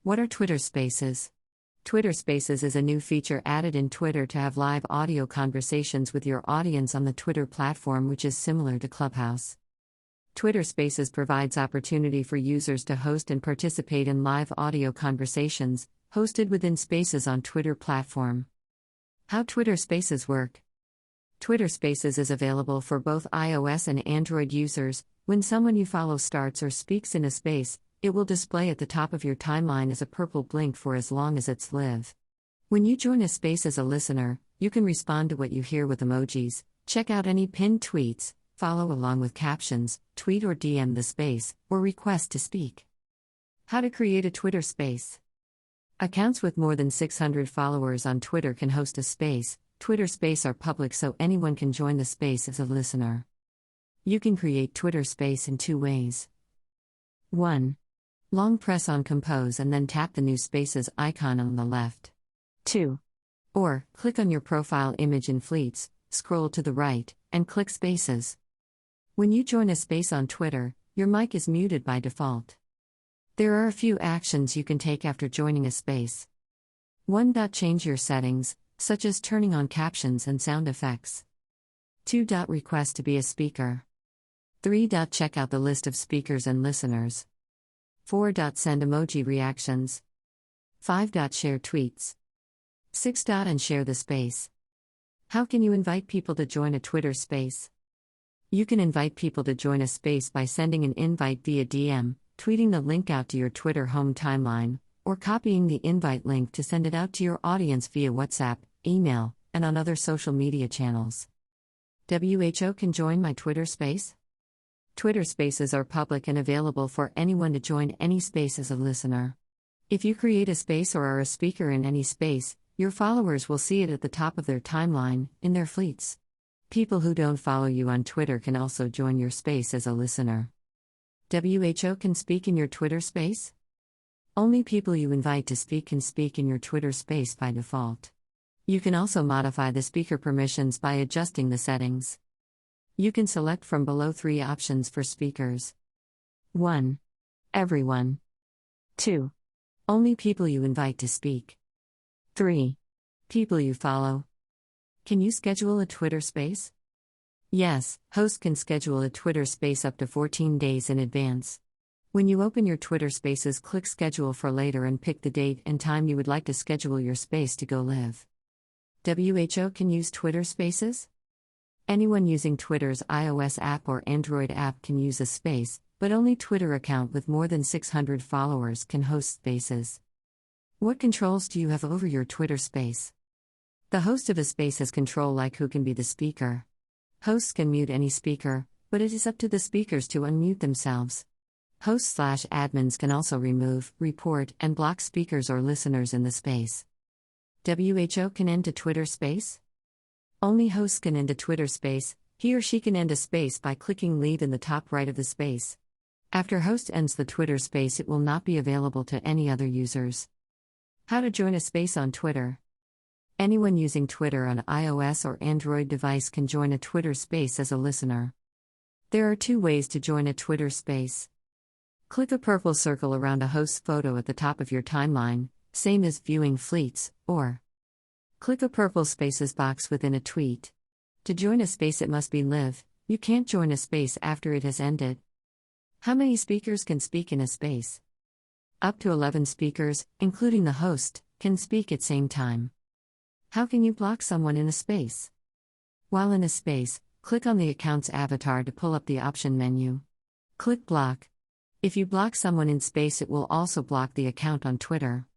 What are Twitter Spaces? Twitter Spaces is a new feature added in Twitter to have live audio conversations with your audience on the Twitter platform, which is similar to Clubhouse. Twitter Spaces provides opportunity for users to host and participate in live audio conversations, hosted within Spaces on Twitter platform. How Twitter Spaces work? Twitter Spaces is available for both iOS and Android users. When someone you follow starts or speaks in a space, it will display at the top of your timeline as a purple blink for as long as it's live. When you join a space as a listener, you can respond to what you hear with emojis, check out any pinned tweets, follow along with captions, tweet or DM the space, or request to speak. How to create a Twitter space. Accounts with more than 600 followers on Twitter can host a space. Twitter Space are public, so anyone can join the space as a listener. You can create Twitter Space in two ways. 1. Long press on Compose and then tap the new Spaces icon on the left. 2. Or, click on your profile image in Fleets, scroll to the right, and click Spaces. When you join a space on Twitter, your mic is muted by default. There are a few actions you can take after joining a space. 1. Change your settings, such as turning on captions and sound effects. 2. Request to be a speaker. 3. Check out the list of speakers and listeners. 4. Send emoji reactions. 5. Share tweets. 6. And share the space. How can you invite people to join a Twitter space? You can invite people to join a space by sending an invite via DM, tweeting the link out to your Twitter home timeline, or copying the invite link to send it out to your audience via WhatsApp, email, and on other social media channels. WHO can join my Twitter space? Twitter Spaces are public and available for anyone to join any space as a listener. If you create a space or are a speaker in any space, your followers will see it at the top of their timeline, in their fleets. People who don't follow you on Twitter can also join your space as a listener. WHO can speak in your Twitter space? Only people you invite to speak can speak in your Twitter space by default. You can also modify the speaker permissions by adjusting the settings. You can select from below 3 options for speakers. 1. Everyone. 2. Only people you invite to speak. 3. People you follow. Can you schedule a Twitter space? Yes, hosts can schedule a Twitter space up to 14 days in advance. When you open your Twitter Spaces, click Schedule for later and pick the date and time you would like to schedule your space to go live. WHO can use Twitter Spaces? Anyone using Twitter's iOS app or Android app can use a space, but only Twitter account with more than 600 followers can host spaces. What controls do you have over your Twitter space? The host of a space has control like who can be the speaker. Hosts can mute any speaker, but it is up to the speakers to unmute themselves. Hosts/admins can also remove, report, and block speakers or listeners in the space. WHO can end a Twitter space? Only hosts can end a Twitter space. He or she can end a space by clicking Leave in the top right of the space. After host ends the Twitter space, it will not be available to any other users. How to join a space on Twitter. Anyone using Twitter on iOS or Android device can join a Twitter space as a listener. There are 2 ways to join a Twitter space. Click a purple circle around a host's photo at the top of your timeline, same as viewing fleets, or click a purple Spaces box within a tweet. To join a space, it must be live. You can't join a space after it has ended. How many speakers can speak in a space? Up to 11 speakers, including the host, can speak at same time. How can you block someone in a space? While in a space, click on the account's avatar to pull up the option menu. Click Block. If you block someone in space, it will also block the account on Twitter.